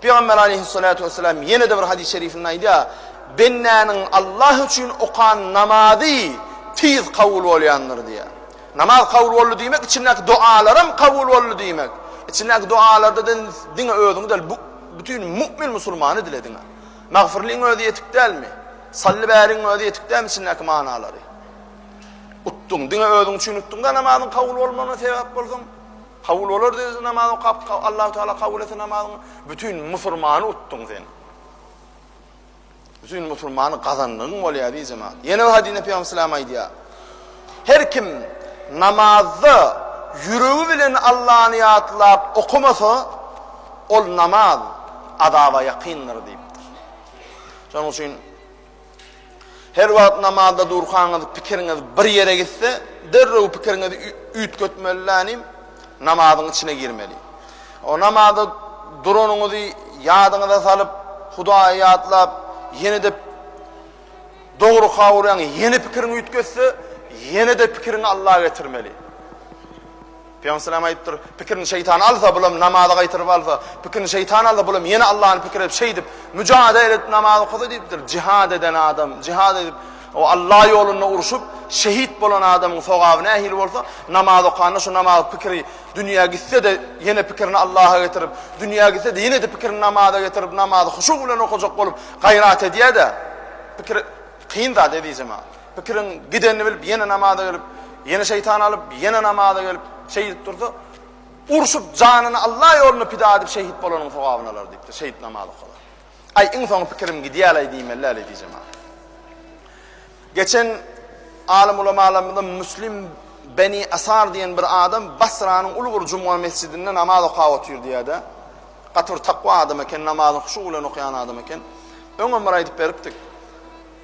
Peygamber aleyhissalatu vesselam yine de bir hadis-i şerifinde aydı. Bennenin Allah için okan namazı tiz kabul olayandır diye. Namaz kabul oldu demek içindeki dualarım kabul oldu demek. İçindeki dualarda dine özünü del bütün mümin Müslümanı dile dine. Mağfirliğin ödü yetik değil mi? Salli bäriň ödü yetik değil mi içindeki manaları? Uttun, dine özün için uttun da namazın kabul olmana sebep bolsun. Kabul olur diye namazı Allah Teala kabul etsin namazını. Bütün Müslümanı uttun sen. Bütün Müslümanı kazandın oluyor bir cemaat. Yine o hadine Peygamber sallallahu aleyhi ve sellem her kim namazı yüreği bilen Allah'ını yatlap okumasa ol namaz adava yakındır deyiptir. Onun için her vakit namazda durkanız, pikiriniz bir yere gitse derrev pikirinizi üyt götmelilanim namazın içine girmeli. O namazda durununuzu yadınıza salıp Hudaya yatlap yine de doğru kavrayan yeni pikirini üyt götse yine de pikirini Allah'a getirmeli. Peygamber sallallahu aleyhi ve sellem ayıptır. Pikirini şeytan alsa bulam namaza gaytırıp alsa, pikirini şeytan alsa bulam yine Allah'ın pikirip şey deyip mücadele edip namazı kıza deyiptir. Cihad eden adam, cihad edip o Allah yolunda uruşup şehit bolan adamın sogabına ehil olsa namazı kanına şu namazı pikiri dünya gitse de yine pikirini Allah'a getirip dünya gitse de yine de pikirini namaza getirip namazı huşu ile okuyacak olup gayrat ediyor da pikir kıyın da dediğim ha. Pikirin gidenini bilip yine namaza gelip yine şeytan alıp yine namaza gelip şehit durdu. Urşup canını Allah yolunu pida edip şehit bolanın sogabına alar deyiptir. Şehit namazı kılar. Ay en son pikirim gidiyalay diyeyim elle diyeceğim ha. Geçen alim ulemalarımızda Müslim Beni Asar diyen bir adam Basra'nın Ulubur Cuma Mescidinde namaz okuyuyor diye de. Katır takva adam eken, namazın huşuyla okuyan adam eken. Öňe bir aýdyp beripdik.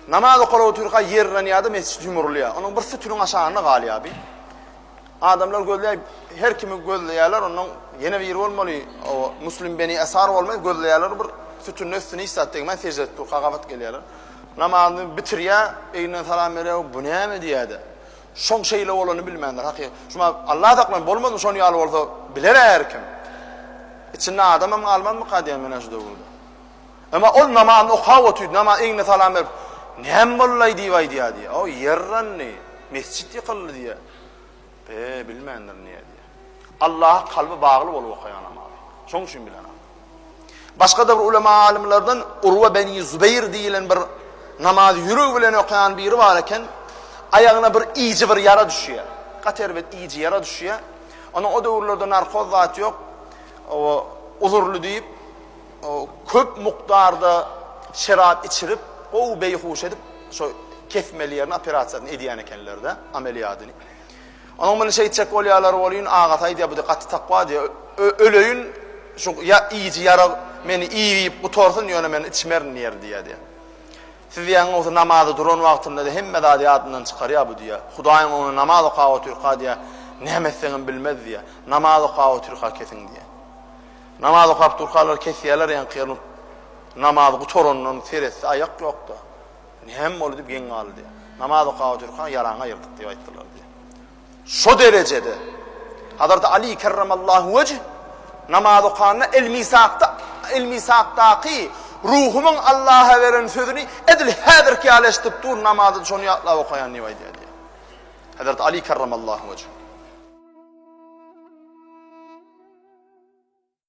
Namaz okuyuyor yerden ýa-da mescid ýumurlýar. Onun bir sütünün aşağına galy abi. Adamlar gözleýär, her kimi gözleýärler, onun yine bir bolmaly. O Müslim Beni Asar bolmaly, gözleýärler bir sütünün üstüne ýatdyk. Men secde etdim, gagabat gelýärler. Namazını bitirýär, eýne salam berýär, bu näme diýärdi. Şoň şeýle bolany bilmändir. Haky, şuma Allah taklan bolmady, şonu ýaly bolsa biler herkim. İçinde adamam almanmy qadiýan mena şu döwürde. Ama ol namazyny okap otydy, namaz eýne salam berip, näme bollaý diýdi. O yerranny mescid ýykyldy diýär. Bilmändir näme diýär. Allah kalby bagly bolup okayan namaz. Şoň üçin bilen. Başga da bir ulema alimlerden Urwa Beni Zubeyr diýilen bir namaz yürü bilen okuyan biri var eken ayağına bir iyice bir yara düşüyor. Katerbet iyice yara düşüyor. Onun o döwürlerde narkoz zat yok. O uzurlu deyip o köp mukdarda şerap içirip o beyhuş edip şu kesmeli yerine operasyon ediyen ekenlerde ameliyatyny. Onun bunu şey çek bolýarlar bolýun agatay diye bu da katı takva diye öleýün şu ya iyice yara meni iýip gutorsun ýöne meni içmerin yer diye. Siz ýa-ni namazda duran wagtynda hemme ýadyndan çykarýar bu diýär. Hudaýyň onu namaz okawatyr diýär. Nämeseňi bilmez diýär. Namaz okawatyr kesin diýär. Namaz okap turkalar kesýärler ýa-ni qyryp namaz gutorondan seretse ayak ýokda. Näme bolu diýip geň galy diýär. Namaz okawatyr ýaraňa ýyrdyk diýip aýtdylar diýär. Şo derecede Hazrat Ali kerramallahu vejh namaz okanyna el-misaqtaqi ruhumun Allah'a veren sözünü edil hadir ki aleştip dur namazı şonu yatlap okayan niye diye. Hazrat Ali kerramallahu vejh